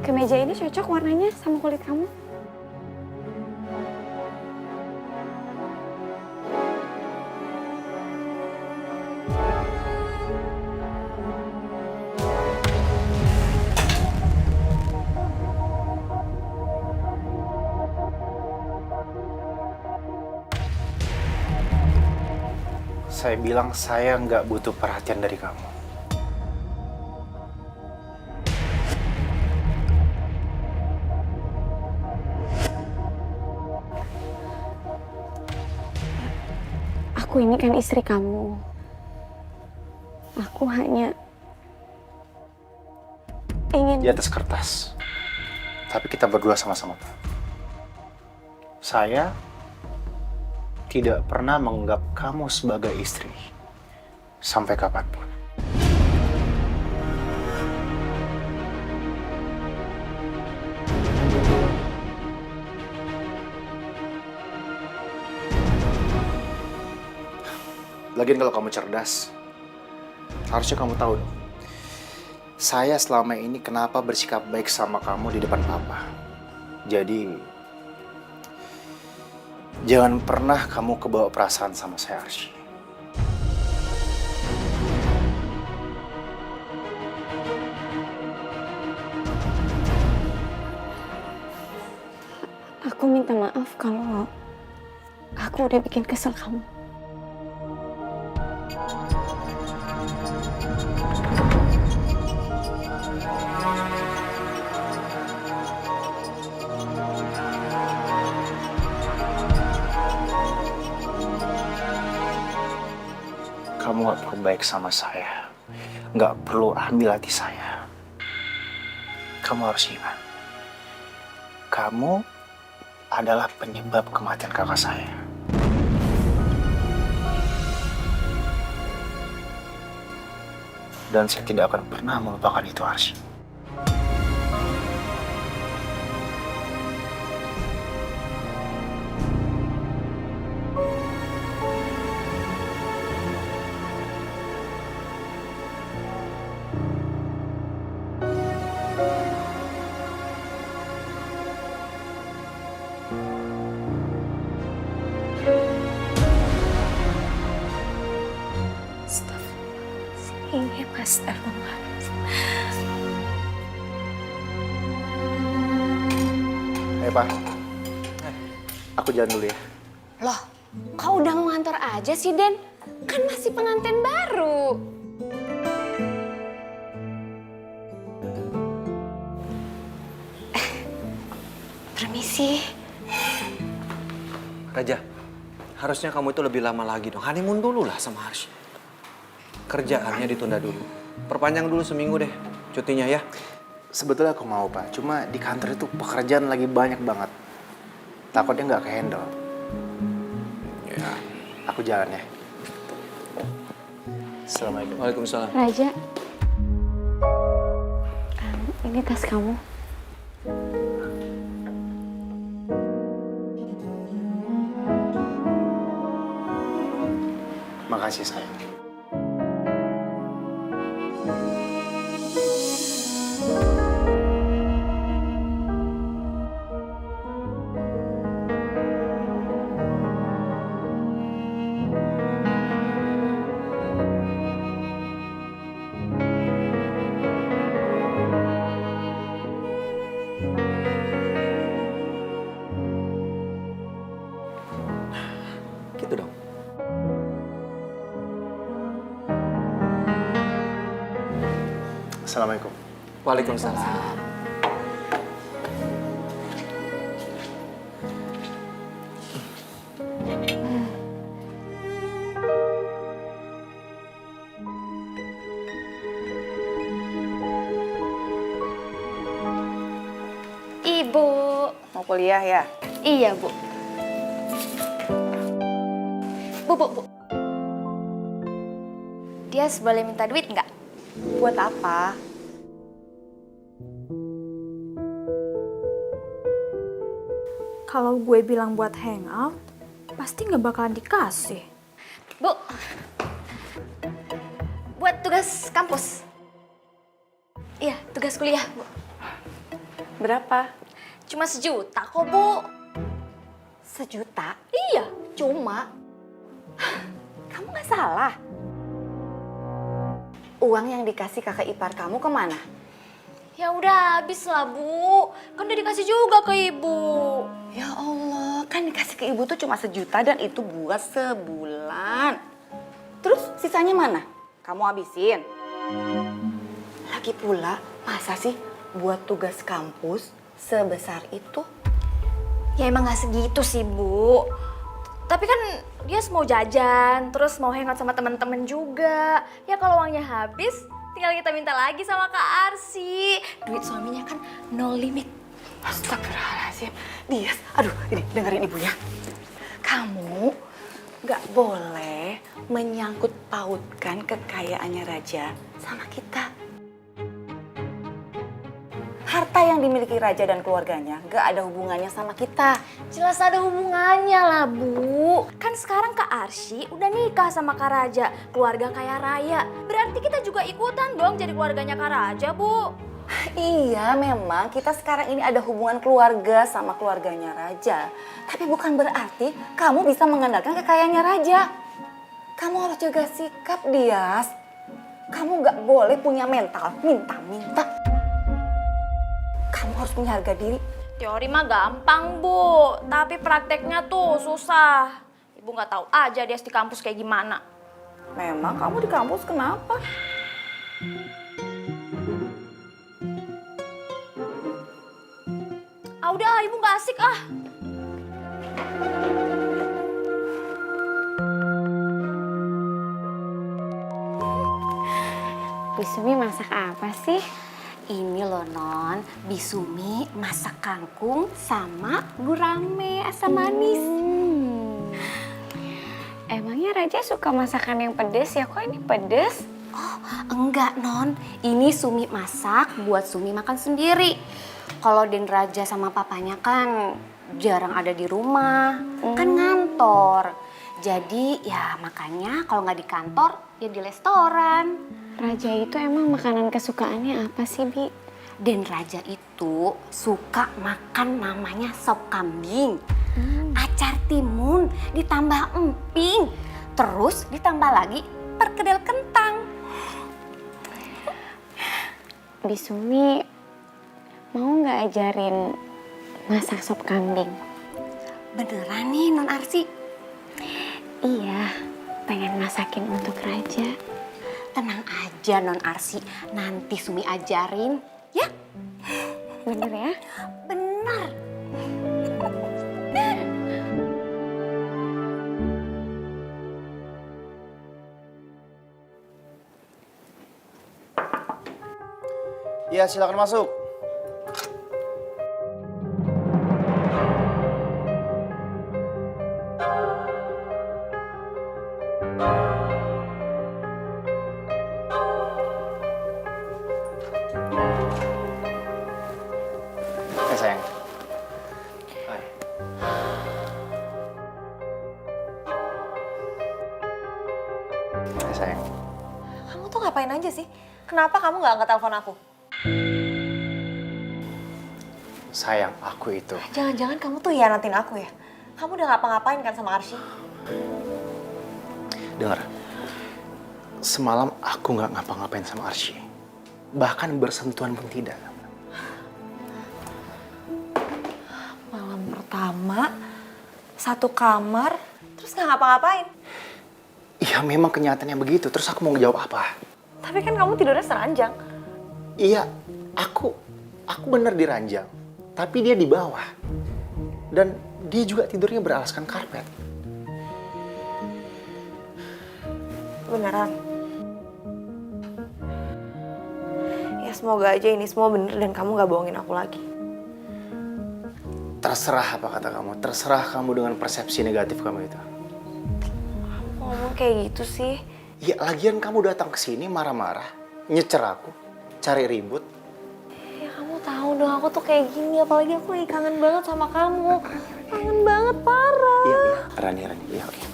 Kemeja ini cocok warnanya sama kulit kamu. Saya bilang saya nggak butuh perhatian dari kamu. Aku ini kan istri kamu. Aku hanya ingin... Di atas kertas. Tapi kita berdua sama-sama tahu. Saya tidak pernah menganggap kamu sebagai istri. Sampai kapanpun. Lagian kalau kamu cerdas, harusnya kamu tahu dong. Saya selama ini kenapa bersikap baik sama kamu di depan papa. Jadi, jangan pernah kamu kebawa perasaan sama saya, Arsy. Aku minta maaf kalau aku udah bikin kesel kamu. Kamu gak perlu baik sama saya. Gak perlu ambil hati saya. Kamu harus ingat. Kamu adalah penyebab kematian kakak saya. Dan saya tidak akan pernah melupakan itu, Arsy. Iya, astagfirullahaladzim. Pak. Aku jalan dulu ya. Loh, kau udah mau ngantor aja sih, Den? Kan masih pengantin baru. Permisi. Raja, harusnya kamu itu lebih lama lagi dong. Honeymoon dulu lah sama Arsy. Kerjaannya ditunda dulu. Perpanjang dulu seminggu deh cutinya ya. Sebetulnya aku mau, Pak. Cuma di kantor itu pekerjaan lagi banyak banget. Takutnya nggak ke-handle. Ya. Aku jalan ya. Assalamualaikum. Waalaikumsalam. Raja, ini tas kamu. Makasih, sayang. Gitu dong. Assalamualaikum. Waalaikumsalam. Ibu. Mau kuliah ya? Iya, Bu. Bu. Dia boleh minta duit nggak? Buat apa? Kalau gue bilang buat hangout, pasti nggak bakalan dikasih. Bu, buat tugas kampus. Iya, tugas kuliah, Bu. Berapa? Cuma 1 juta kok, Bu. 1 juta? Iya. Cuma? Kamu nggak salah. Uang yang dikasih kakak ipar kamu kemana? Ya udah habis lah, Bu. Kan udah dikasih juga ke Ibu. Ya Allah, kan dikasih ke ibu tuh cuma 1 juta dan itu buat sebulan. Terus sisanya mana? Kamu habisin. Lagi pula, masa sih buat tugas kampus sebesar itu? Ya emang gak segitu sih, Bu. Tapi kan dia mau jajan, terus mau hangout sama temen-temen juga. Ya kalau uangnya habis, tinggal kita minta lagi sama Kak Arsi. Duit suaminya kan no limit. Astagfirullahaladzim. Dias, aduh ini dengerin ibu ya. Kamu gak boleh menyangkut pautkan kekayaannya Raja sama kita. Harta yang dimiliki Raja dan keluarganya gak ada hubungannya sama kita. Jelas ada hubungannya lah, Bu. Kan sekarang Kak Arsi udah nikah sama Kak Raja, keluarga kaya raya. Berarti kita juga ikutan dong jadi keluarganya Kak Raja, Bu. Iya, memang kita sekarang ini ada hubungan keluarga sama keluarganya Raja. Tapi bukan berarti kamu bisa mengandalkan kekayaannya Raja. Kamu harus jaga sikap, Dias. Kamu gak boleh punya mental minta-minta. Kamu harus punya harga diri. Teori mah gampang, Bu. Tapi prakteknya tuh susah. Ibu nggak tahu aja dia di kampus kayak gimana. Memang kamu di kampus kenapa? Ah udah, Ibu nggak asik ah. Bisumi masak apa sih? Ini loh Non, Bisumi masak kangkung sama gurame asam manis. Emangnya Raja suka masakan yang pedes ya? Kok ini pedes? Oh enggak Non, ini Sumi masak buat Sumi makan sendiri. Kalau Den Raja sama papanya kan jarang ada di rumah, kan ngantor. Jadi ya makanya kalau nggak di kantor ya di restoran. Raja itu emang makanan kesukaannya apa sih, Bi? Den Raja itu suka makan namanya sop kambing, acar timun, ditambah emping, terus ditambah lagi perkedel kentang. Bisumi mau nggak ajarin masak sop kambing? Beneran nih Non Arsi? Iya, pengen masakin untuk Raja. Tenang aja Non Arsi, nanti Sumi ajarin, ya? Bener ya? Bener. Ya, silakan masuk. Sayang. Hai. Sayang. Kamu tuh ngapain aja sih? Kenapa kamu nggak angkat telepon aku? Sayang, aku itu. Jangan-jangan kamu tuh hianatin aku ya? Kamu udah ngapa-ngapain kan sama Arsy? Dengar. Semalam aku nggak ngapa-ngapain sama Arsy. Bahkan bersentuhan pun tidak. Malam pertama, satu kamar, terus nggak ngapa-ngapain. Ya memang kenyataannya begitu. Terus aku mau ngejawab apa? Tapi kan kamu tidurnya seranjang. Iya, aku bener di ranjang. Tapi dia di bawah. Dan dia juga tidurnya beralaskan karpet. Beneran. Ya semoga aja ini semua bener dan kamu gak bohongin aku lagi. Terserah apa kata kamu. Terserah kamu dengan persepsi negatif kamu itu. Ngomong kayak gitu sih. Ya lagian kamu datang ke sini marah-marah, nyecer aku, cari ribut. Ya kamu tahu dong aku tuh kayak gini, apalagi aku lagi kangen banget sama kamu. Kangen banget parah. Iya, Rani, iya oke.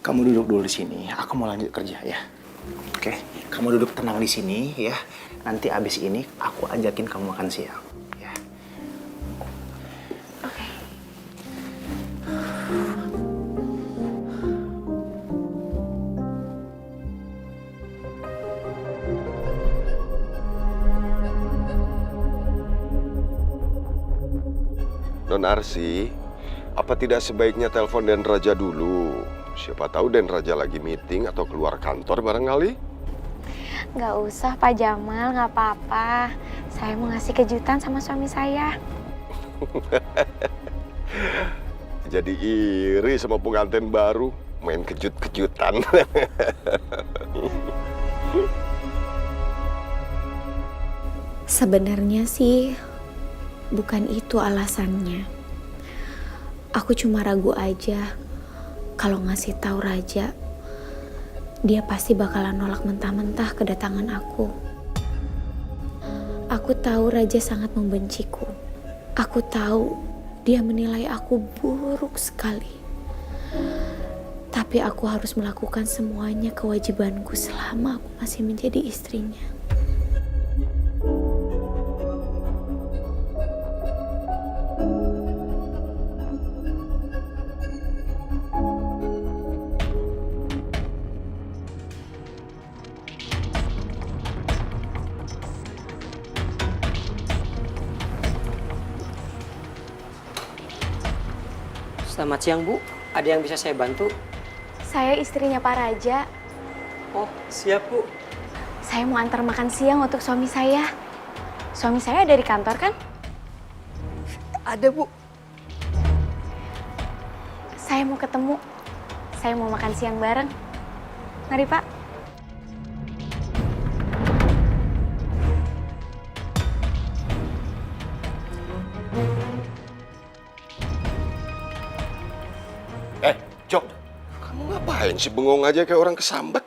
Kamu duduk dulu di sini, aku mau lanjut kerja ya. Oke, kamu duduk tenang di sini ya. Nanti abis ini aku ajakin kamu makan siang. Ya. Non Arsi, apa tidak sebaiknya telepon Den Raja dulu? Siapa tahu Den Raja lagi meeting atau keluar kantor barangkali. Nggak usah Pak Jamal, nggak apa-apa. Saya mau ngasih kejutan sama suami saya. Jadi iri sama pengantin baru, main kejut-kejutan. Sebenarnya sih bukan itu alasannya. Aku cuma ragu aja kalau ngasih tahu Raja, dia pasti bakalan nolak mentah-mentah kedatangan aku. Aku tahu Raja sangat membenciku. Aku tahu dia menilai aku buruk sekali. Tapi aku harus melakukan semuanya kewajibanku selama aku masih menjadi istrinya. Selamat siang, Bu. Ada yang bisa saya bantu? Saya istrinya Pak Raja. Oh, siap, Bu. Saya mau antar makan siang untuk suami saya. Suami saya ada di kantor kan? Ada, Bu. Saya mau ketemu. Saya mau makan siang bareng. Mari Pak. Jok, kamu ngapain sih bengong aja kayak orang kesambet?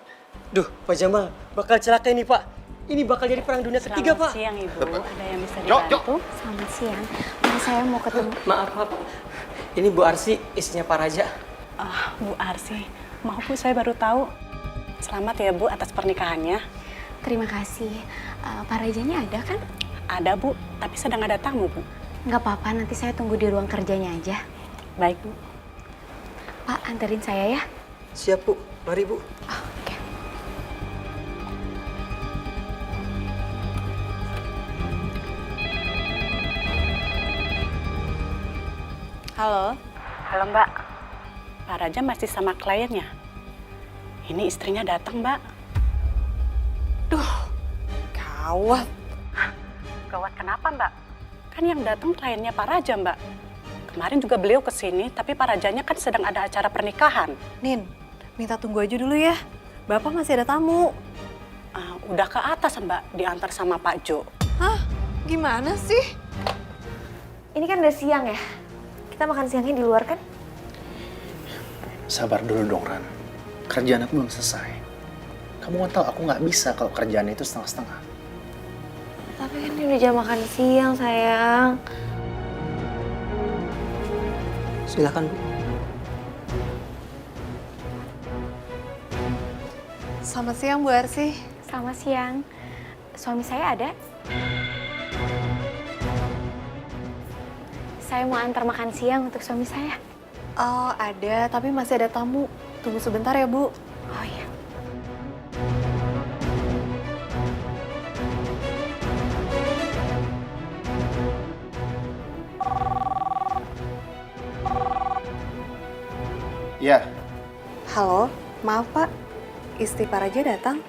Duh, Pak Jamal, bakal celaka ini, Pak. Ini bakal jadi perang dunia ketiga, Pak. Selamat siang, Ibu. Ada yang bisa Jok, dibantu? Selamat siang. Saya mau ketemu. Maaf, maaf. Ini Bu Arsi, istrinya Pak Raja. Bu Arsi, maaf Bu, saya baru tahu. Selamat ya Bu atas pernikahannya. Terima kasih. Pak Rajanya ada kan? Ada Bu, tapi sedang ada tamu Bu. Nggak apa-apa, nanti saya tunggu di ruang kerjanya aja. Baik Bu. Pak, anterin saya ya. Siap, Bu. Mari, Bu. Oke. Halo. Halo Mbak. Pak Raja masih sama kliennya. Ini istrinya datang Mbak. Duh, gawat. Gawat kenapa Mbak? Kan yang datang kliennya Pak Raja Mbak. Kemarin juga beliau kesini, tapi Pak Rajanya kan sedang ada acara pernikahan. Nin, minta tunggu aja dulu ya. Bapak masih ada tamu. Udah ke atas Mbak, diantar sama Pak Jo. Hah? Gimana sih? Ini kan udah siang ya. Kita makan siangnya di luar kan? Sabar dulu dong, Ran. Kerjaan aku belum selesai. Kamu kan tahu aku nggak bisa kalau kerjaan itu setengah-setengah. Tapi kan ini udah jam makan siang, sayang. Silakan, Bu. Selamat siang Bu Arsi. Selamat siang. Suami saya ada? Saya mau antar makan siang untuk suami saya. Oh ada, tapi masih ada tamu. Tunggu sebentar ya Bu. Oh iya. Iya. Halo, maaf Pak. Istri Pak Raja datang.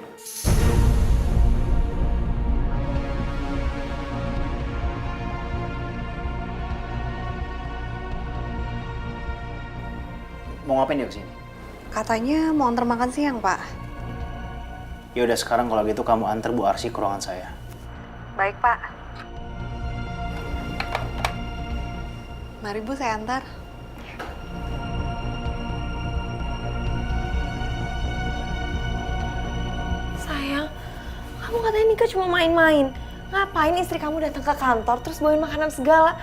Mau ngapain dia kesini? Katanya mau antar makan siang Pak. Ya udah sekarang kalau gitu kamu antar Bu Arsi ke ruangan saya. Baik Pak. Mari Bu saya antar. Sayang, kamu katanya Nika cuma main-main. Ngapain istri kamu datang ke kantor terus bawain makanan segala?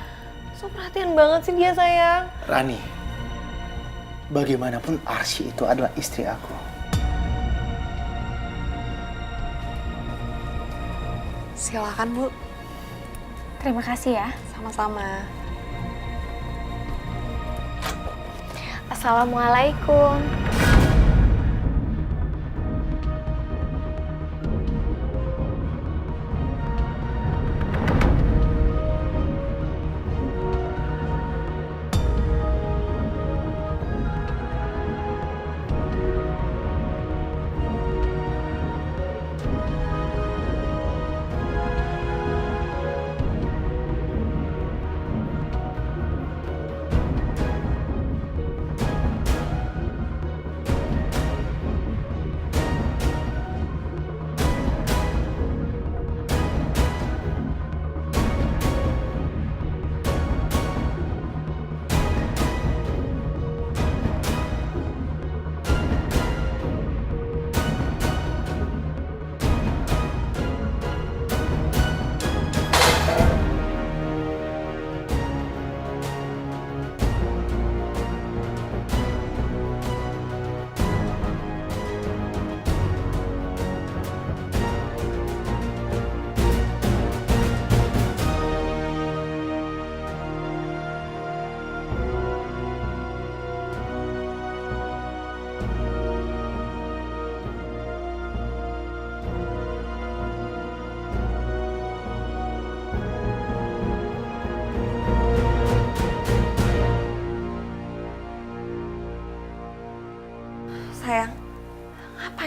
So perhatian banget sih dia, sayang. Rani, bagaimanapun Arsi itu adalah istri aku. Silakan Bu. Terima kasih ya. Sama-sama. Assalamualaikum.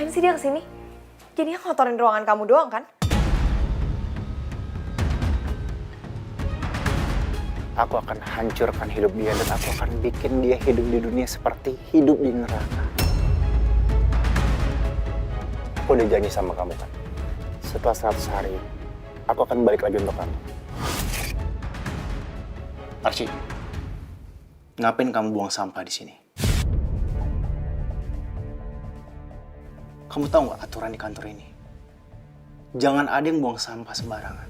Ngapain sih dia kesini? Jadinya ngotorin ruangan kamu doang kan? Aku akan hancurkan hidup dia dan aku akan bikin dia hidup di dunia seperti hidup di neraka. Aku udah janji sama kamu kan, setelah 100 hari, aku akan balik lagi untuk kamu. Arsy, ngapain kamu buang sampah di sini? Kamu tahu nggak aturan di kantor ini? Jangan ada yang buang sampah sembarangan.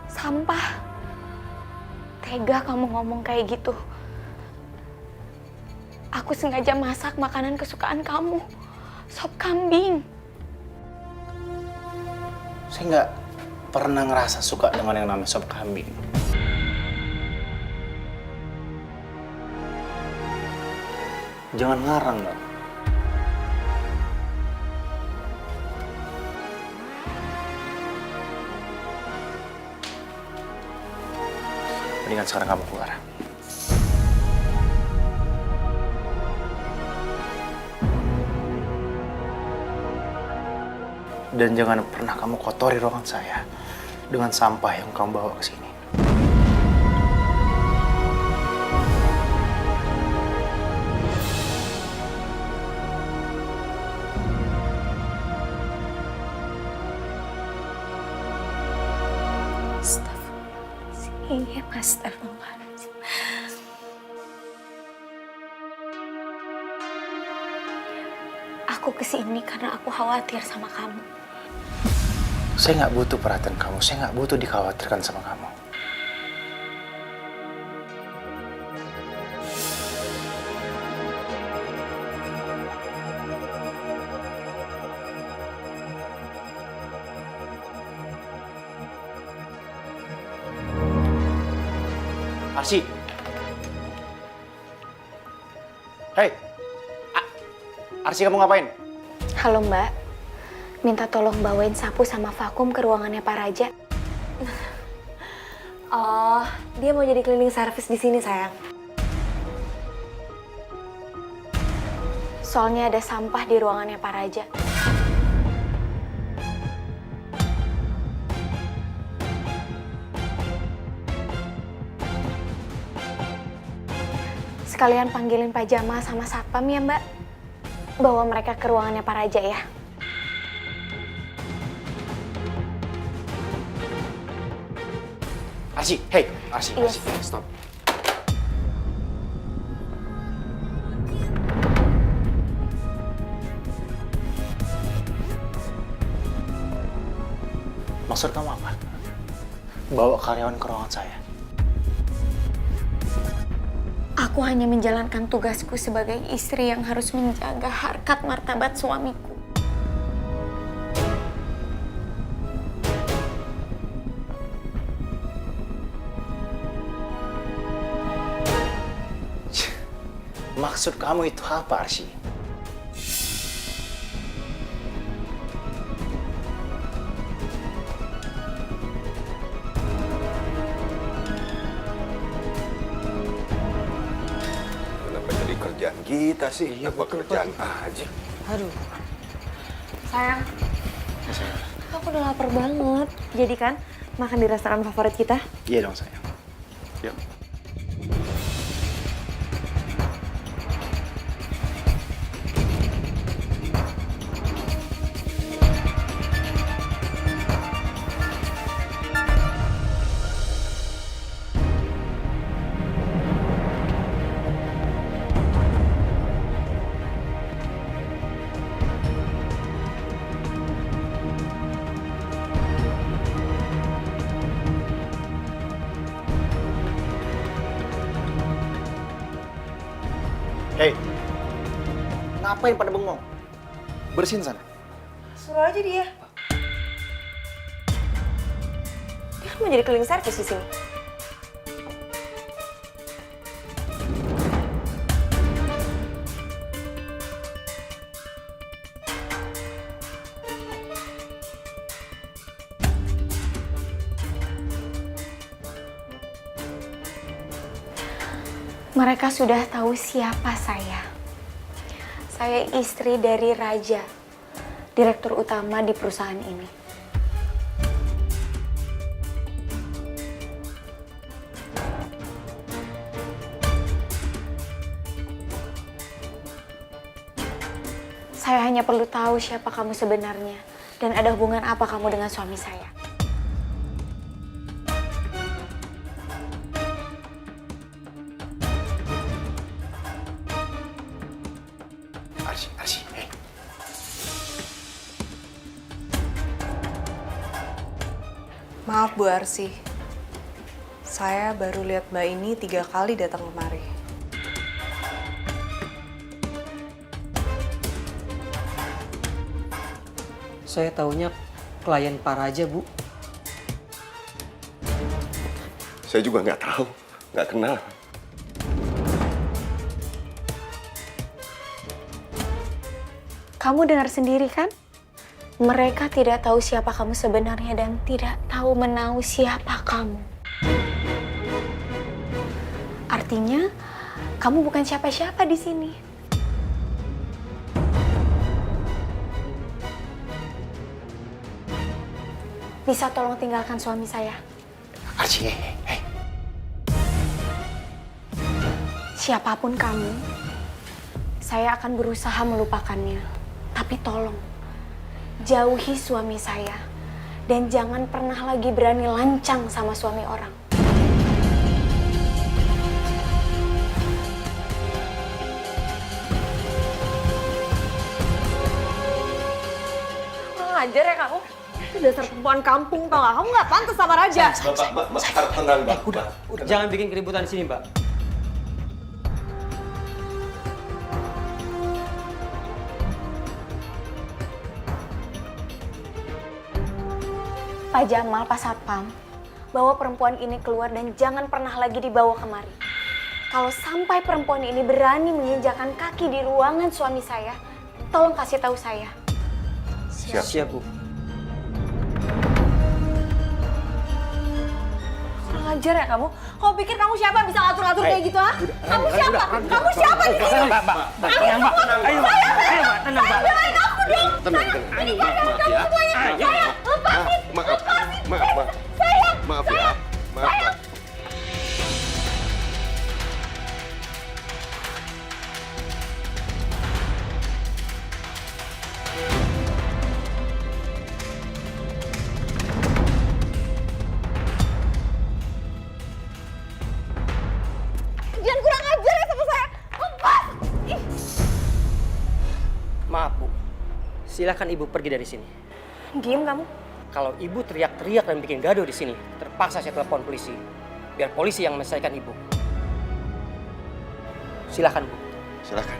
Sampah. Tega kamu ngomong kayak gitu. Aku sengaja masak makanan kesukaan kamu. Sop kambing. Saya nggak pernah ngerasa suka dengan yang namanya sop kambing. Jangan ngarang dong. Mendingan sekarang kamu keluar. Dan jangan pernah kamu kotori ruangan saya dengan sampah yang kamu bawa ke sini. Iya, Mas. Astagfirullahaladzim. Aku kesini karena aku khawatir sama kamu. Saya nggak butuh perhatian kamu. Saya nggak butuh dikhawatirkan sama kamu. Arsy. Hei. Arsy, kamu ngapain? Halo, Mbak. Minta tolong bawain sapu sama vakum ke ruangannya Pak Raja. Oh, dia mau jadi cleaning service di sini, sayang. Soalnya ada sampah di ruangannya Pak Raja. Sekalian panggilin Pak Jamal sama Satpam ya, Mbak. Bawa mereka ke ruangannya Pak Raja ya. Arsy, hey, Arsy, Yes. Arsy, stop. Maksud kamu apa? Bawa karyawan ke ruangan saya? Aku hanya menjalankan tugasku sebagai istri yang harus menjaga harkat martabat suamiku. Maksud kamu itu apa, Arsy? Kenapa jadi kerjaan kita sih? Apa kerjaan aja? Aduh. Sayang, Ya, sayang. aku udah lapar banget. Jadi kan, makan di restoran favorit kita? Iya dong, sayang. Yuk. Hei, ngapain pada bengong? Bersihin sana. Suruh aja dia. Dia kan mau jadi cleaning service di sini. Mereka sudah tahu siapa saya. Saya istri dari Raja, direktur utama di perusahaan ini. Saya hanya perlu tahu siapa kamu sebenarnya dan ada hubungan apa kamu dengan suami saya. Arsy, hey. Maaf Bu Arsy, saya baru lihat Mbak ini 3 kali datang kemari. Saya taunya klien Pak Raja, Bu. Saya juga nggak tahu, nggak kenal. Kamu dengar sendiri kan? Mereka tidak tahu siapa kamu sebenarnya dan tidak tahu menahu siapa kamu. Artinya, kamu bukan siapa-siapa di sini. Bisa tolong tinggalkan suami saya? Arsy, hey. Siapapun kamu, saya akan berusaha melupakannya. Tapi tolong, jauhi suami saya. Dan jangan pernah lagi berani lancang sama suami orang. Kurang ajar ya kamu. Itu dasar perempuan kampung tau gak? Kamu gak pantas sama Raja. Mbak, tenang, Mbak. Udah, jangan bikin keributan di sini, Mbak. Pak Jamal, Pak Satpam, bawa perempuan ini keluar dan jangan pernah lagi dibawa kemari. Kalau sampai perempuan ini berani menginjakan kaki di ruangan suami saya, tolong kasih tahu saya. Siap, Bu. Kurang ajar ya kamu. Kamu pikir kamu siapa bisa ngatur-ngatur kayak gitu, ha? Kamu siapa? Kamu siapa di sini? Mbak. Ayo, Mbak. Tenang, Mbak. Tenang. Ayo, maaf ya. Maaf ya. Maaf. Jangan kurang ajar ya sama saya. Lepas! Ih. Maaf, Bu. Silakan Ibu pergi dari sini. Diam kamu. Kalau Ibu teriak-teriak dan bikin gaduh di sini, terpaksa saya telepon polisi. Biar polisi yang menyelesaikan Ibu. Silakan, Bu. Silakan.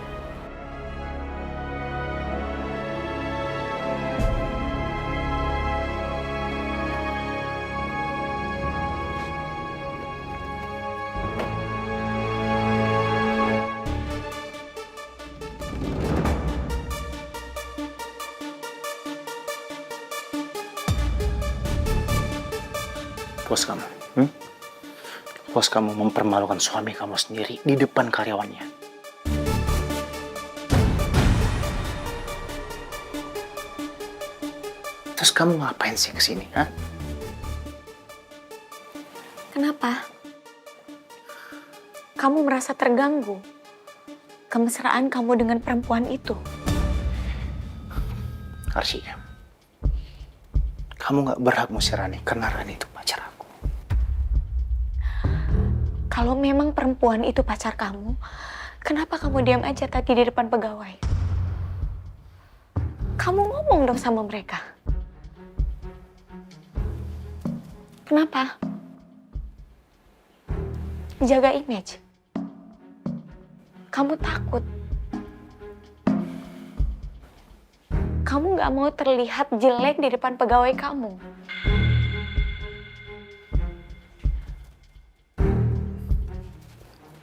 Puas kamu? Puas kamu mempermalukan suami kamu sendiri di depan karyawannya? Terus kamu ngapain sih kesini, ha? Kenapa? Kamu merasa terganggu? Kemesraan kamu dengan perempuan itu? Arsy, kamu gak berhak musir Rani karena Rani itu pacar aku. Kalau memang perempuan itu pacar kamu, kenapa kamu diam aja tadi di depan pegawai? Kamu ngomong dong sama mereka. Kenapa? Jaga image. Kamu takut. Kamu gak mau terlihat jelek di depan pegawai kamu.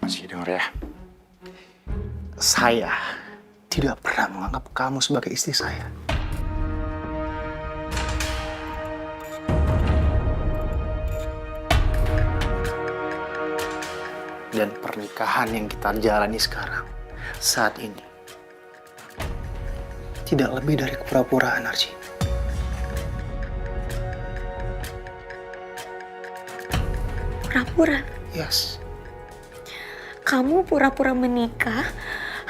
Masih denger ya? Saya tidak pernah menganggap kamu sebagai istri saya. Dan pernikahan yang kita jalani sekarang, saat ini, tidak lebih dari kepura-puraan, Archie. Pura-pura? Yes. Kamu pura-pura menikah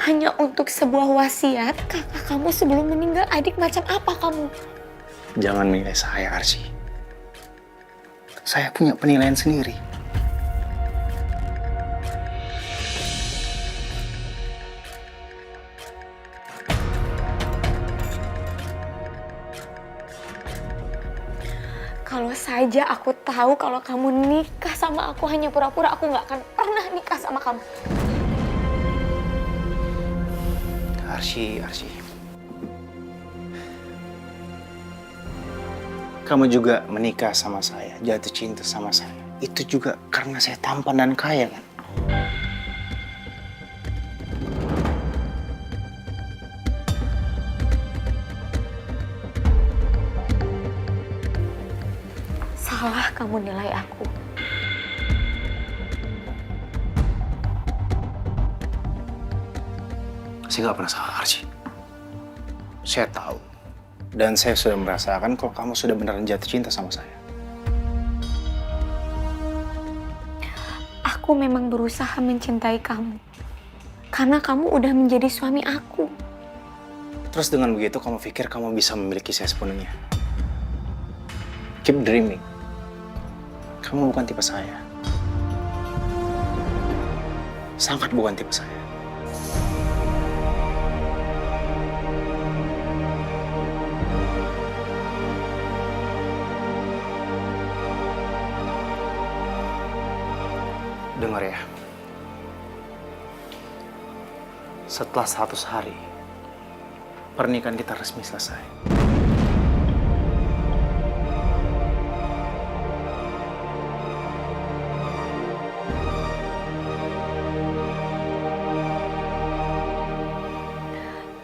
hanya untuk sebuah wasiat kakak kamu sebelum meninggal. Adik macam apa kamu? Jangan menilai saya, Archie. Saya punya penilaian sendiri. Kalau saja aku tahu kalau kamu nikah sama aku hanya pura-pura, aku nggak akan pernah nikah sama kamu. Archie. Kamu juga menikah sama saya, jatuh cinta sama saya. Itu juga karena saya tampan dan kaya, kan? Salah kamu nilai aku. Saya nggak pernah salah, Archie. Saya tahu. Dan saya sudah merasakan kalau kamu sudah beneran jatuh cinta sama saya. Aku memang berusaha mencintai kamu. Karena kamu udah menjadi suami aku. Terus dengan begitu kamu pikir kamu bisa memiliki saya sepenuhnya? Keep dreaming. Kamu bukan tipe saya. Sangat bukan tipe saya. Dengar ya. Setelah 100 hari, pernikahan kita resmi selesai.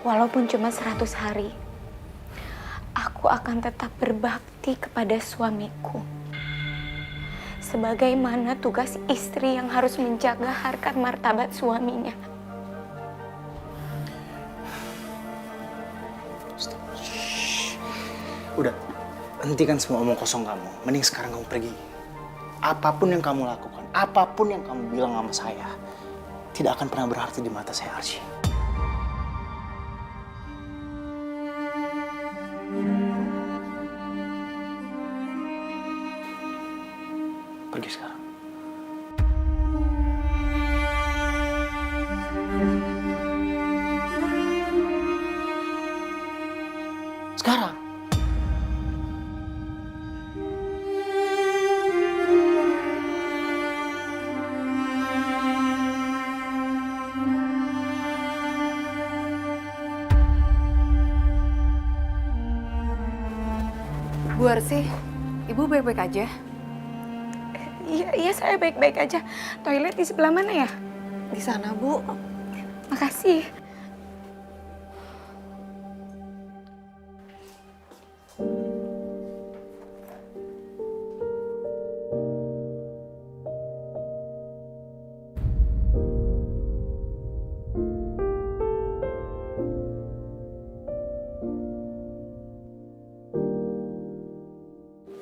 Walaupun cuma 100 hari, aku akan tetap berbakti kepada suamiku. Sebagaimana tugas istri yang harus menjaga harkat martabat suaminya. Udah, hentikan semua omong kosong kamu. Mending sekarang kamu pergi. Apapun yang kamu lakukan, apapun yang kamu bilang sama saya, tidak akan pernah berarti di mata saya, Archie. Pergi sekarang. Sekarang. Bu Arsi, Ibu baik-baik aja? Iya, saya baik-baik aja. Toilet di sebelah mana ya? Di sana, Bu. Makasih.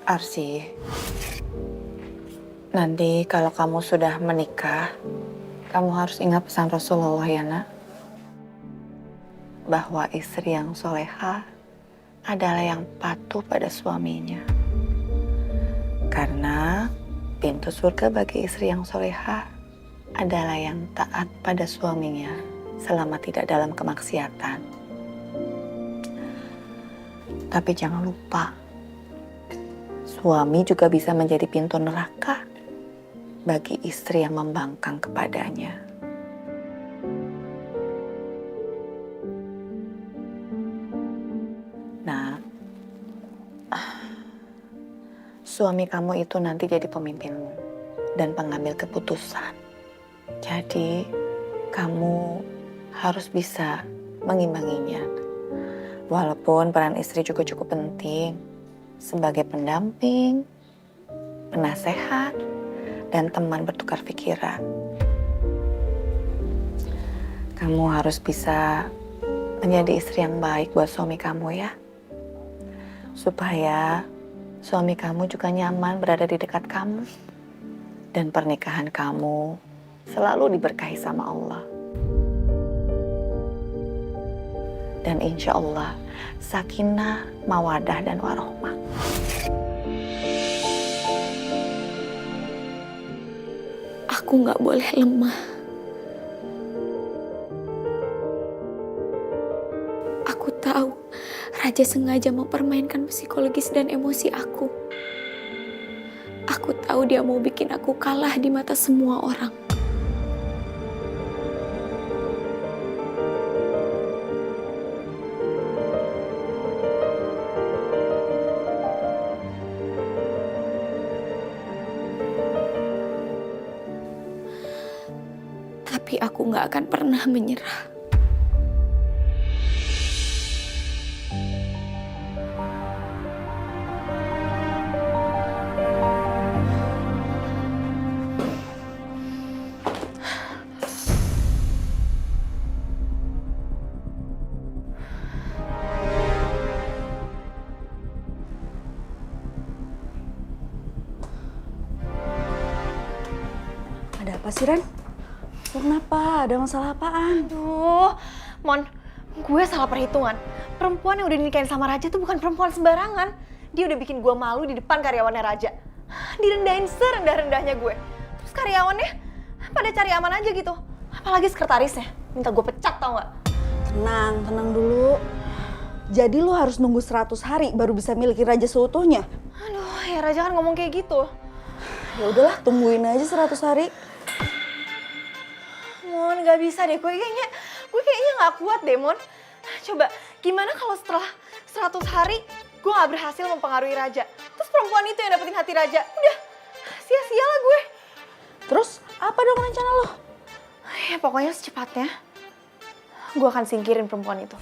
Arsi, nanti kalau kamu sudah menikah, kamu harus ingat pesan Rasulullah ya nak. Bahwa istri yang soleha adalah yang patuh pada suaminya. Karena pintu surga bagi istri yang soleha adalah yang taat pada suaminya selama tidak dalam kemaksiatan. Tapi jangan lupa, suami juga bisa menjadi pintu neraka bagi istri yang membangkang kepadanya. Nah, suami kamu itu nanti jadi pemimpinmu dan pengambil keputusan. Jadi, kamu harus bisa mengimbanginya. Walaupun peran istri juga cukup penting sebagai pendamping, penasehat, dan teman bertukar pikiran. Kamu harus bisa menjadi istri yang baik buat suami kamu ya. Supaya suami kamu juga nyaman berada di dekat kamu. Dan pernikahan kamu selalu diberkahi sama Allah. Dan insya Allah sakinah, mawadah, dan warohmah. Aku nggak boleh lemah. Aku tahu Raja sengaja mempermainkan psikologis dan emosi aku. Aku tahu dia mau bikin aku kalah di mata semua orang. Tapi aku nggak akan pernah menyerah. Ada apa sih, Ren? Kenapa? Ada masalah apaan? Aduh, Mon, gue salah perhitungan. Perempuan yang udah dinikahin sama Raja tuh bukan perempuan sembarangan. Dia udah bikin gue malu di depan karyawannya Raja. Direndahin serendah-rendahnya gue. Terus karyawannya pada cari aman aja gitu. Apalagi sekretarisnya. Minta gue pecat, tau gak? Tenang dulu. Jadi lu harus nunggu 100 hari baru bisa miliki Raja seutuhnya? Aduh, ya Raja kan ngomong kayak gitu. Ya udahlah, tungguin aja 100 hari. Mon, gak bisa deh. Gue kayaknya gak kuat deh, Mon. Coba, gimana kalau setelah 100 hari gue gak berhasil mempengaruhi Raja? Terus perempuan itu yang dapetin hati Raja. Udah, sia-sia lah gue. Terus, apa dong rencana lo? Ya pokoknya secepatnya gue akan singkirin perempuan itu.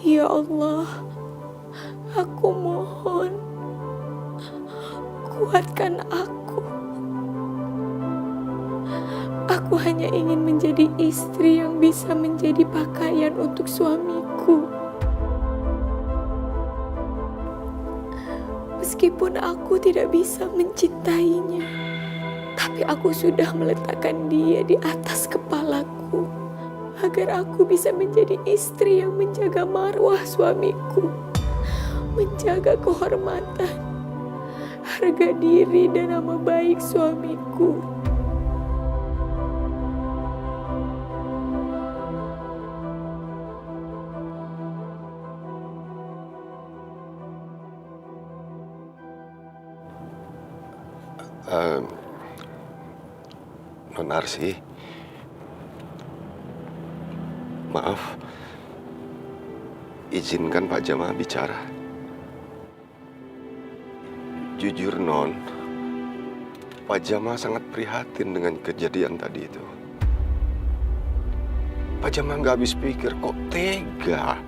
Ya Allah, aku mohon, kuatkan aku. Aku hanya ingin menjadi istri yang bisa menjadi pakaian untuk suamiku. Meskipun aku tidak bisa mencintainya, tapi aku sudah meletakkan dia di atas kepalaku agar aku bisa menjadi istri yang menjaga marwah suamiku, menjaga kehormatan, harga diri dan nama baik suamiku. Non Arsy, maaf, izinkan Pak Jamal bicara. Jujur Non, Pak Jamal sangat prihatin dengan kejadian tadi itu. Pak Jamal nggak habis pikir kok tega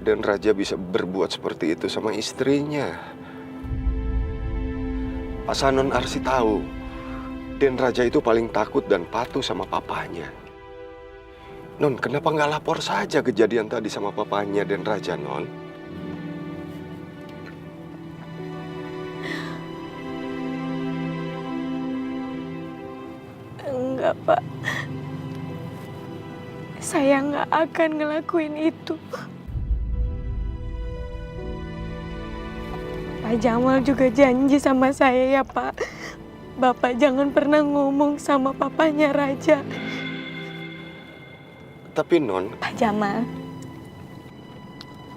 dan Raja bisa berbuat seperti itu sama istrinya. Asal Non Arsy tahu, Den Raja itu paling takut dan patuh sama papanya. Non, kenapa nggak lapor saja kejadian tadi sama papanya Den Raja, Non? Enggak, Pak. Saya nggak akan ngelakuin itu. Pak Jamal juga janji sama saya ya, Pak. Bapak jangan pernah ngomong sama papanya Raja. Tapi Non... Pak Jamal,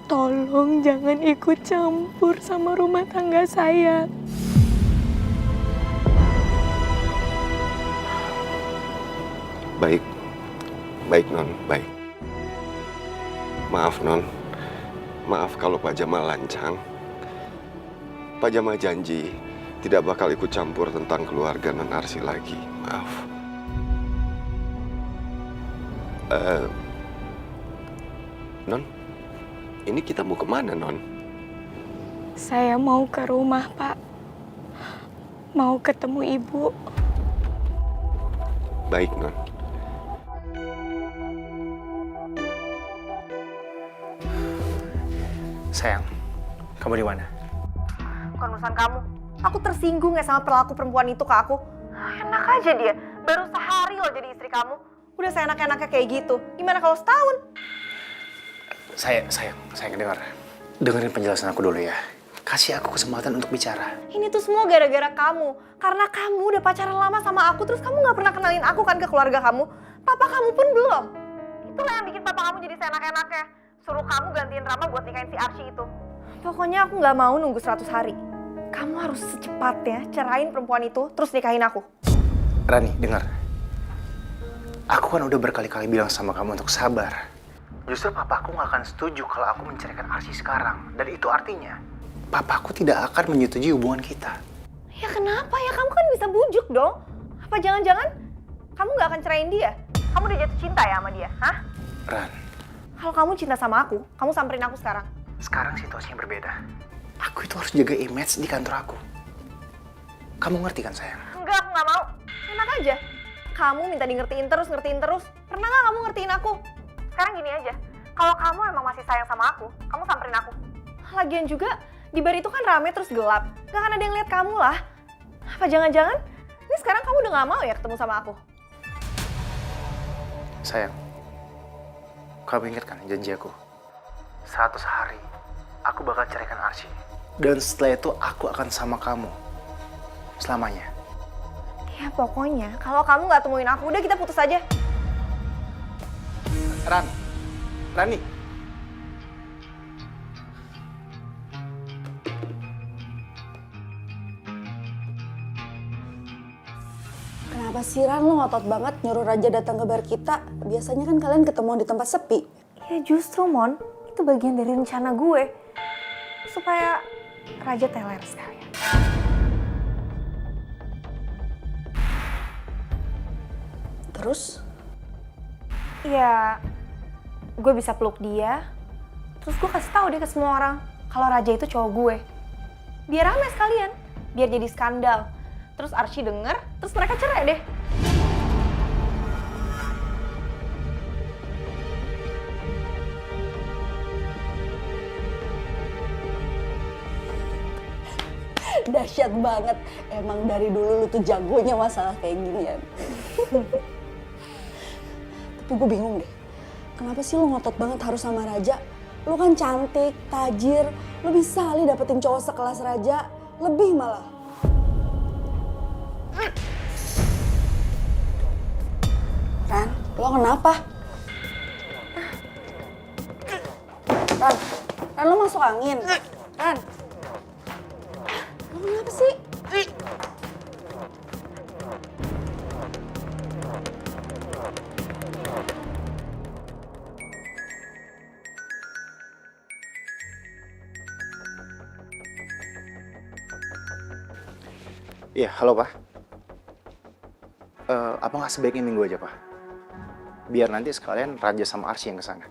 tolong jangan ikut campur sama rumah tangga saya. Baik, baik Non, baik. Maaf Non, maaf kalau Pak Jamal lancang. Pak Jamal janji tidak bakal ikut campur tentang keluarga Non Arsy lagi. Maaf. Non, ini kita mau kemana Non? Saya mau ke rumah, Pak. Mau ketemu Ibu. Baik Non. Sayang, kamu di mana? Bukan urusan kamu. Aku tersinggung ya sama perilaku perempuan itu ke aku. Enak aja dia, baru sehari loh jadi istri kamu. Udah seenak-enaknya kayak gitu. Gimana kalau setahun? Sayang, dengerin penjelasan aku dulu ya. Kasih aku kesempatan untuk bicara. Ini tuh semua gara-gara kamu. Karena kamu udah pacaran lama sama aku, terus kamu gak pernah kenalin aku kan ke keluarga kamu. Papa kamu pun belum. Itulah yang bikin papa kamu jadi seenak-enaknya. Suruh kamu gantiin Rama buat nikahin si Arsy itu. Pokoknya aku gak mau nunggu 100 hari. Kamu harus secepatnya cerain perempuan itu, terus nikahin aku. Rani, dengar. Aku kan udah berkali-kali bilang sama kamu untuk sabar. Justru papaku gak akan setuju kalau aku menceraikan Arsy sekarang. Dan itu artinya, papaku tidak akan menyetujui hubungan kita. Ya kenapa ya? Kamu kan bisa bujuk dong. Apa jangan-jangan kamu gak akan cerain dia? Kamu udah jatuh cinta ya sama dia, hah? Ran. Kalau kamu cinta sama aku, kamu samperin aku sekarang. Sekarang situasinya berbeda. Aku itu harus jaga image di kantor aku. Kamu ngerti kan sayang? Enggak, aku gak mau. Enak aja. Kamu minta di ngertiin terus. Pernah gak kamu ngertiin aku? Sekarang gini aja. Kalau kamu emang masih sayang sama aku, kamu samperin aku. Lagian juga, di bar itu kan rame terus gelap. Gak akan ada yang lihat kamu lah. Apa jangan-jangan, ini sekarang kamu udah gak mau ya ketemu sama aku? Sayang, kamu ingat kan janji aku? 100 hari, aku bakal ceraikan Arsy. Dan setelah itu aku akan sama kamu. Selamanya. Ya pokoknya, kalau kamu gak temuin aku, udah kita putus aja. Rani. Kenapa sih Ran, lo ngotot banget nyuruh Raja datang ke bar kita? Biasanya kan kalian ketemu di tempat sepi. Ya justru Mon, itu bagian dari rencana gue. Supaya Raja teler sekalian. Terus? Ya, gue bisa peluk dia. Terus gue kasih tahu dia ke semua orang kalau Raja itu cowok gue. Biar rame sekalian, biar jadi skandal. Terus Arsy denger, terus mereka cerai deh. Dahsyat banget. Emang dari dulu lu tuh jagonya masalah kayak ginian. Tapi gue bingung deh. kenapa sih lo ngotot banget harus sama Raja? Lo kan cantik, tajir, lo bisa kali dapetin cowok sekelas Raja, lebih malah. Ran, lo kenapa? Ran, lo masuk angin. Ran, lo kenapa sih? Iya, halo Pak. Apa nggak sebaiknya minggu aja Pak? Biar nanti sekalian Raja sama Arsy yang kesana.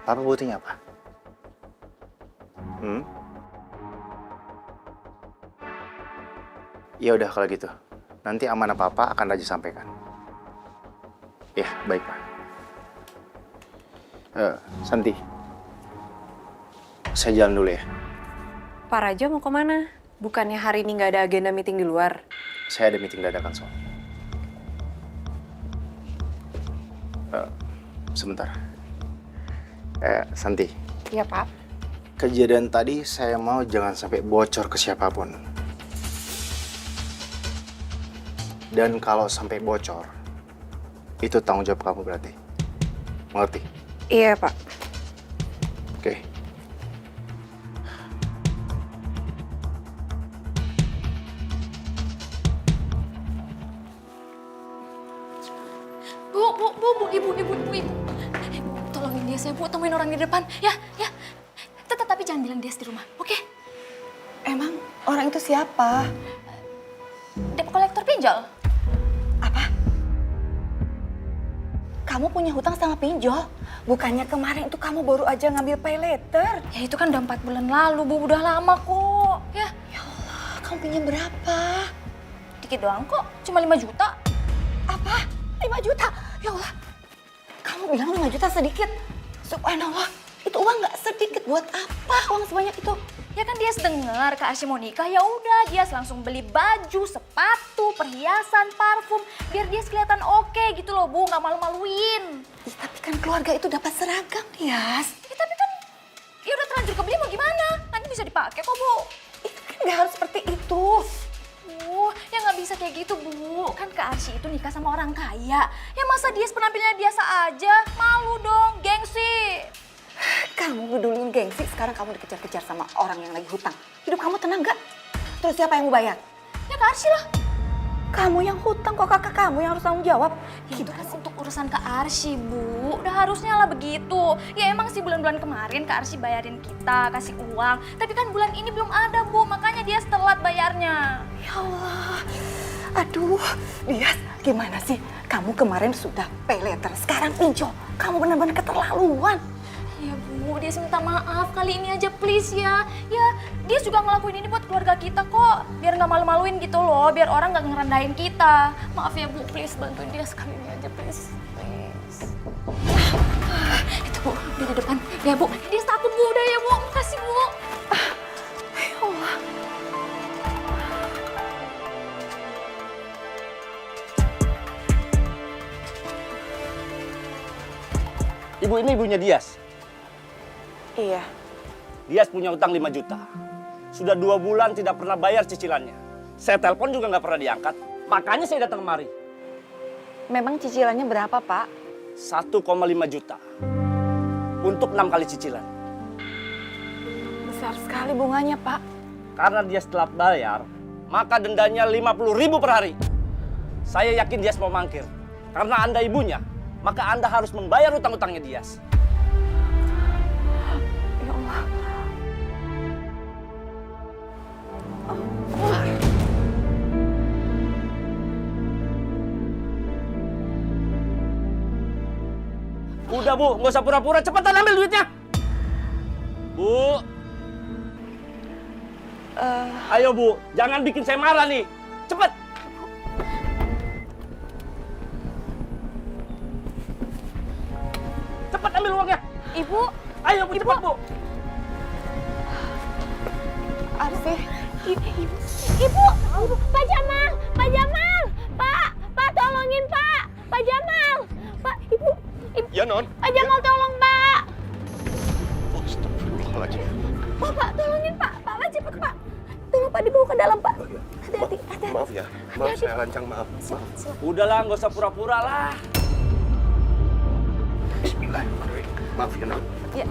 Papa butuhnya apa? Ya udah kalau gitu. Nanti amanah Papa akan Raja sampaikan. Ya, baik Pak. Santi, saya jalan dulu ya. Pak Raja mau kemana? Bukannya hari ini nggak ada agenda meeting di luar? Saya ada meeting dadakan soal. Sebentar. Santi. Iya, Pak. Kejadian tadi saya mau jangan sampai bocor ke siapapun. Dan kalau sampai bocor, itu tanggung jawab kamu berarti. Mengerti? Iya, Pak. Oke. Ibu. Tolongin dia saya, Bu. Temuin orang di depan. Ya. Tapi jangan bilang dia di rumah, oke? Emang orang itu siapa? Debt kolektor pinjol. Apa? Kamu punya hutang sama pinjol? Bukannya kemarin itu kamu baru aja ngambil pay letter? Ya itu kan udah 4 bulan lalu, Bu. Udah lama kok. Ya Allah, kamu pinjam berapa? Dikit doang kok, cuma 5 juta. Apa? 5 juta? Ya Allah, kamu bilang 5 juta sedikit? Subhanallah, itu uang nggak sedikit. Buat apa uang sebanyak itu? Ya kan dia dengar Kak Arsy mau nikah, ya udah dia langsung beli baju, sepatu, perhiasan, parfum, biar dia kelihatan oke gitu loh, Bu, nggak malu-maluin. Ya, tapi kan keluarga itu dapat seragam, Yas. Ya tapi kan, ya udah terlanjur kebeli mau gimana? Nanti bisa dipakai kok, Bu. Itu kan nggak harus seperti itu. Ya nggak bisa kayak gitu, Bu. Kan Kak Arsy itu nikah sama orang kaya. Ya masa dia penampilannya biasa aja? Malu dong, gengsi. Kamu pedulin gengsi, sekarang kamu dikejar-kejar sama orang yang lagi hutang. Hidup kamu tenang nggak? Terus siapa yang mau bayar? Ya Kak Arsy lah. Kamu yang hutang, kok kakak kamu yang harus tanggung jawab? Ya itu kan untuk urusan Kak Arsy, Bu. Udah harusnya lah begitu. Ya emang sih bulan-bulan kemarin Kak Arsy bayarin kita, kasih uang. Tapi kan bulan ini belum ada, Bu. Makanya dia telat bayarnya. Ya Allah. Aduh, Dias, gimana sih? Kamu kemarin sudah pay letter, sekarang pinjol. Kamu benar-benar keterlaluan. Ya Bu, dia minta maaf kali ini aja please ya. Ya, dia juga ngelakuin ini buat keluarga kita kok. Biar nggak malu-maluin gitu loh, biar orang nggak ngerendahin kita. Maaf ya Bu, please bantuin dia sekali ini aja please. Itu Bu, dia di depan. Ya Bu, dia takut Bu, udah ya Bu. Makasih Bu. Ya Allah. Ibu ini ibunya Dias. Iya. Dias punya utang 5 juta. Sudah 2 bulan tidak pernah bayar cicilannya. Saya telepon juga nggak pernah diangkat. Makanya saya datang kemari. Memang cicilannya berapa, Pak? 1,5 juta. Untuk 6 kali cicilan. Besar sekali bunganya, Pak. Karena Dias telat bayar, maka dendanya 50.000 per hari. Saya yakin Dias mau mangkir. Karena Anda ibunya, maka Anda harus membayar utang-utangnya Dias. Ya Allah. Udah Bu, nggak usah pura-pura, cepetan ambil duitnya. Bu. Ayo Bu, jangan bikin saya marah nih. Cepet. Cepet ambil uangnya. Ibu. Ayo Bu, cepet Bu. Arsy. Ibu, Pak Jamal, Pak tolongin Pak. Pak Jamal! Pak, Ibu! Ya, Non. Pak Jamal tolong, Pak! Astagfirullahaladzim. Pak, tolongin, Pak! Pak, cepet, Pak! Tolong, Pak, dibawa ke dalam, Pak! Hati-hati, hati-hati. Maaf ya. Maaf, saya lancang. Maaf. Udahlah, nggak usah pura-pura lah. Bismillahirrahmanirrahim. Maaf ya, Non. Ya.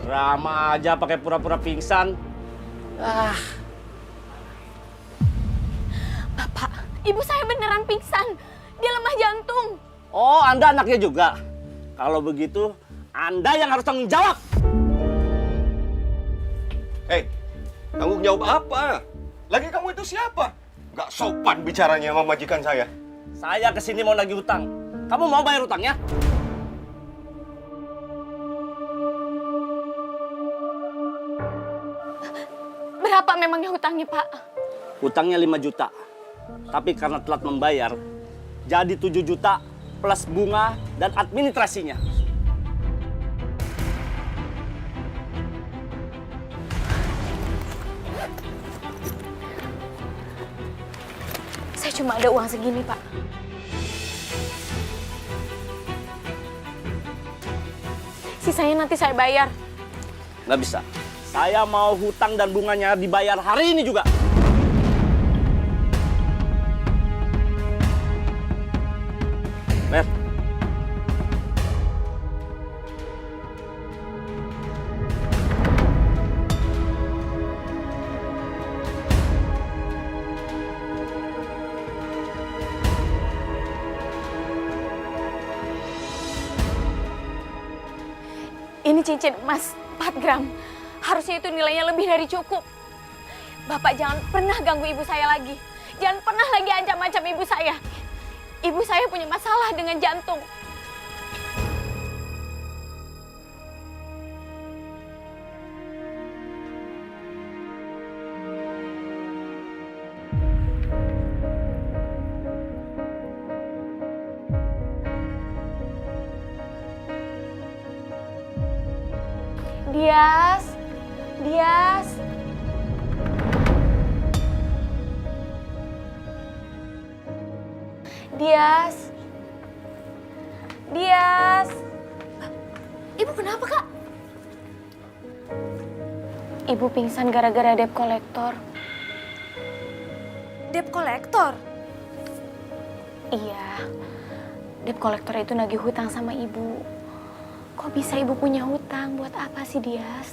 Drama aja pakai pura-pura pingsan. Bapak, ibu saya beneran pingsan. Dia lemah jantung. Oh, Anda anaknya juga? Kalau begitu, Anda yang harus tanggung jawab. Hei, tanggung jawab apa? Lagi kamu itu siapa? Gak sopan bicaranya sama majikan saya. Saya kesini mau nagih hutang. Kamu mau bayar hutangnya? Berapa memangnya hutangnya, Pak? Hutangnya 5 juta. Tapi karena telat membayar, jadi 7 juta plus bunga dan administrasinya. Saya cuma ada uang segini, Pak. Sisanya nanti saya bayar. Nggak bisa. Saya mau hutang dan bunganya dibayar hari ini juga. Mer. Ini cincin emas 4 gram. Harusnya itu nilainya lebih dari cukup. Bapak jangan pernah ganggu ibu saya lagi. Jangan pernah lagi ancam-ancam ibu saya. Ibu saya punya masalah dengan jantung. Dias, Dias. Dias. Dias. Ibu kenapa, Kak? Ibu pingsan gara-gara debt kolektor. Debt kolektor? Iya, debt kolektor itu nagih hutang sama ibu. Kok bisa ibu punya hutang? Buat apa sih, Dias?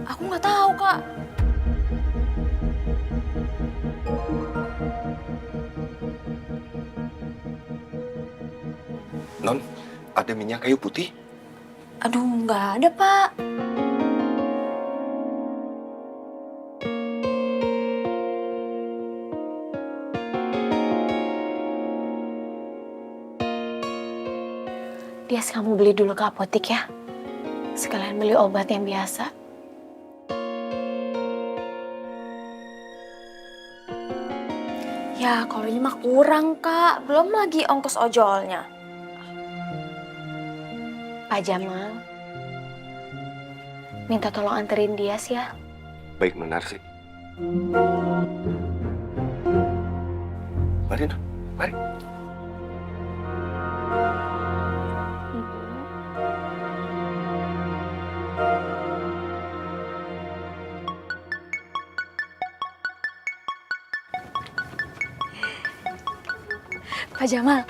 Aku nggak tahu, Kak. Non, ada minyak kayu putih? Aduh, nggak ada, Pak. Dias, kamu beli dulu ke apotek ya. Sekalian beli obat yang biasa. Ya, kalau ini mah kurang, Kak. Belum lagi ongkos ojolnya. Pak Jamal, minta tolong anterin Dias ya. Baik, Non Narsi. Mari, Non. Mari. Pak Jamal,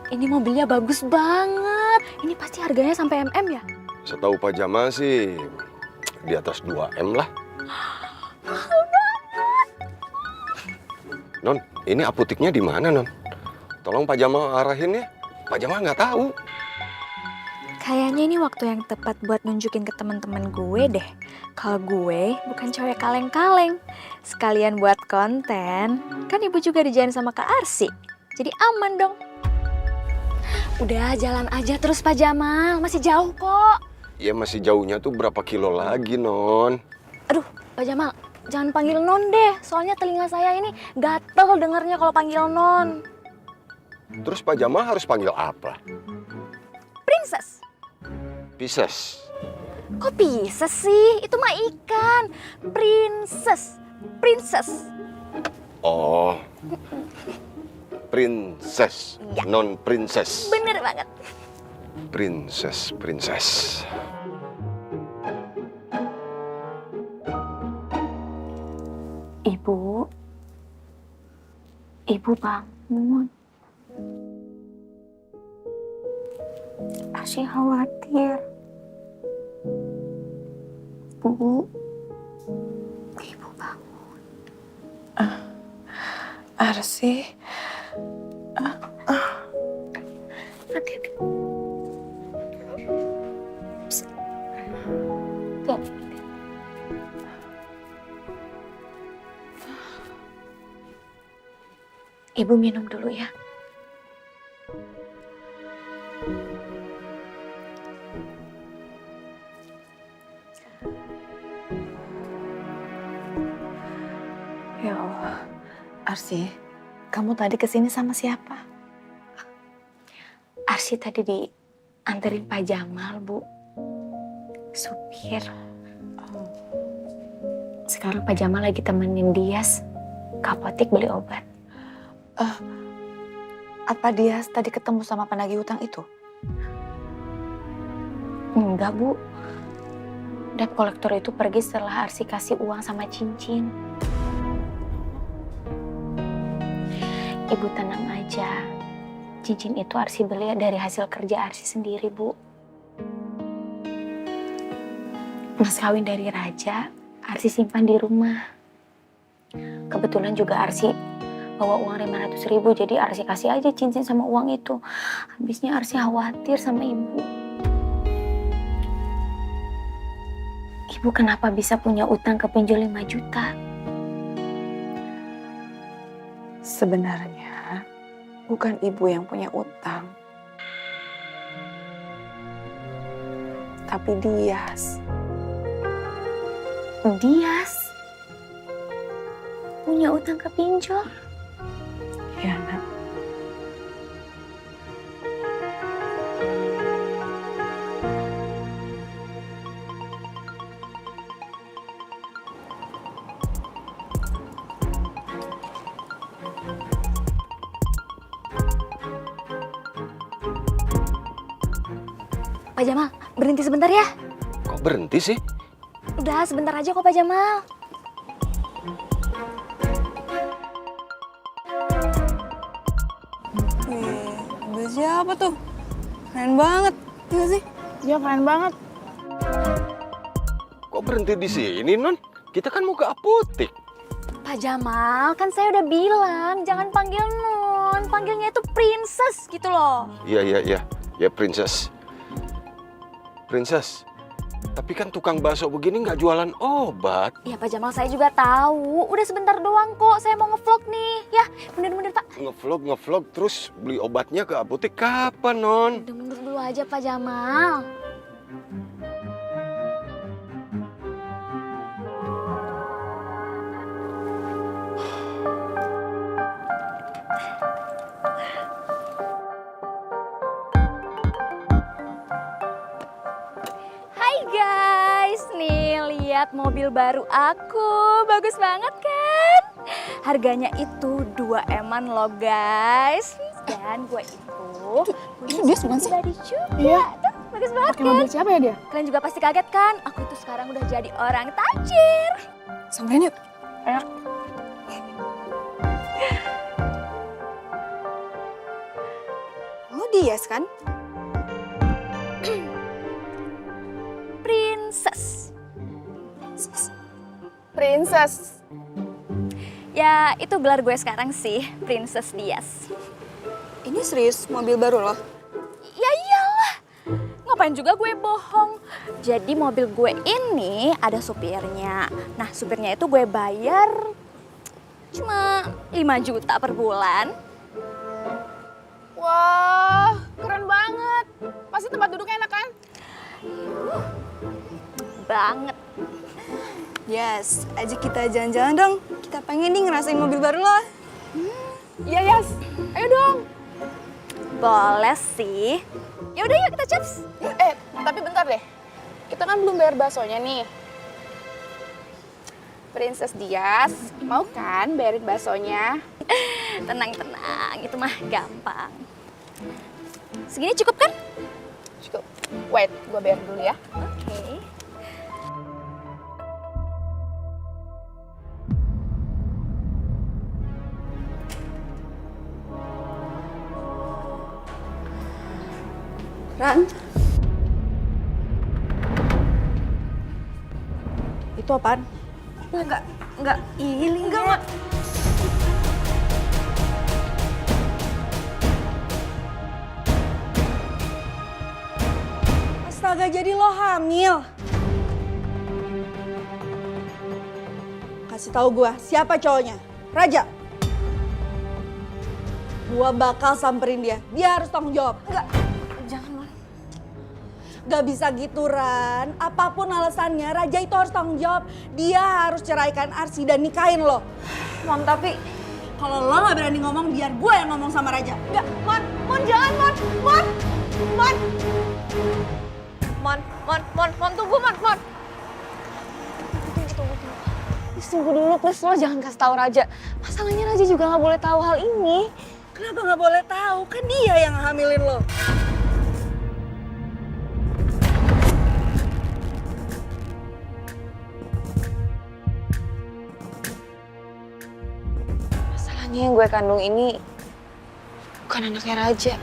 ini mobilnya bagus banget. Ini pasti harganya sampai MM ya? Setahu Pak Jamal sih di atas 2M lah. Mahal banget. Non, ini apoteknya di mana, Non? Tolong Pak Jamal arahin ya. Pak Jamal nggak tahu. Kayaknya ini waktu yang tepat buat nunjukin ke teman-teman gue deh. Kalau gue bukan cewek kaleng-kaleng. Sekalian buat konten, kan ibu juga dijain sama Kak Arsi. Jadi aman dong. Udah jalan aja terus Pak Jamal, masih jauh kok. Ya masih jauhnya tuh berapa kilo lagi, Non? Aduh, Pak Jamal, jangan panggil Non deh. Soalnya telinga saya ini gatel dengernya kalau panggil Non. Terus Pak Jamal harus panggil apa? Princess. Pisces. Kok bisa sih? Itu mah ikan. Princess. Princess. Oh. Princess, non princess. Bener banget. Princess, princess. Ibu. Ibu bangun. Arsy khawatir. Bu. Ibu bangun. Arsy. Hati-hati. Ibu minum dulu ya. Ya Allah, Arsy, kamu tadi kesini sama siapa? Arsy tadi dianterin Pak Jamal, Bu. Supir. Sekarang Pak Jamal lagi temenin Dias ke apotek beli obat. Apa Dias tadi ketemu sama penagih hutang itu? Enggak, Bu. Debt kolektor itu pergi setelah Arsy kasih uang sama cincin. Ibu tenang aja. Cincin itu Arsy beli dari hasil kerja Arsy sendiri, Bu. Mas kawin dari Raja, Arsy simpan di rumah. Kebetulan juga Arsy bawa uang 500.000, jadi Arsy kasih aja cincin sama uang itu. Habisnya Arsy khawatir sama ibu. Ibu kenapa bisa punya utang ke pinjol 5 juta? Sebenarnya bukan ibu yang punya utang, tapi Dias. Dias punya utang ke pinjol? Ya, Nak. Pak Jamal, berhenti sebentar ya. Kok berhenti sih? Udah, sebentar aja kok Pak Jamal. Baju siapa tuh? Keren banget, iya sih? Ya keren banget. Kok berhenti di sini, Non? Kita kan mau ke apotek. Pak Jamal, kan saya udah bilang jangan panggil Non, panggilnya itu Princess gitu loh. Iya. Ya, Princess. Princess, tapi kan tukang bakso begini nggak jualan obat. Ya Pak Jamal, saya juga tahu. Udah sebentar doang kok, saya mau ngevlog nih. Ya, mundur-mundur Pak. Ngevlog, terus beli obatnya ke apotek kapan, Non? Udah mundur dulu aja Pak Jamal. Hai guys, nih lihat mobil baru aku, bagus banget kan? Harganya itu 2M-an loh guys. Dan gue itu dia bukan sih? pribadi juga. Iya. Tuh, bagus banget Pakai kan? mobil siapa ya dia? Kalian juga pasti kaget kan? Aku itu sekarang udah jadi orang tajir. Samperin yuk. Ayo. Lo Dias kan? Princess. Princess. Ya, itu gelar gue sekarang sih, Princess Dias. Ini serius mobil baru loh? Ya iyalah, ngapain juga gue bohong. Jadi mobil gue ini ada supirnya. Nah, supirnya itu gue bayar cuma 5 juta per bulan. Wah, keren banget. Pasti tempat duduknya enak kan? Banget. Yes, ajak kita jalan-jalan dong. Kita pengen nih ngerasain mobil baru lo. Iya, Yas. Ayo dong. Boleh sih. Ya udah yuk kita chaps. Tapi bentar deh, kita kan belum bayar baksonya nih. Princess Dias, mau kan bayarin baksonya? Tenang-tenang, itu mah gampang. Segini cukup kan? Cukup. Wait, gue bayar dulu ya. Oke. Ran? Itu apaan? Enggak, enggak. Astaga, jadi lo hamil. Kasih tahu gua, siapa cowoknya? Raja. Gua bakal samperin dia. Dia harus tanggung jawab. Enggak. Jangan, Mon. Gak bisa gitu, Ran. Apapun alasannya, Raja itu harus tanggung jawab. Dia harus ceraikan Arsy dan nikahin lo. Mon, tapi kalau lo gak berani ngomong, biar gue yang ngomong sama Raja. Enggak, Mon, jangan, Mon, tunggu, Mon. Tunggu. Tunggu dulu, please. Lo jangan kasih tahu Raja. Masalahnya Raja juga nggak boleh tahu hal ini. Kenapa gak boleh tahu? Kan dia yang hamilin lo. Masalahnya yang gue kandung ini bukan anaknya Raja.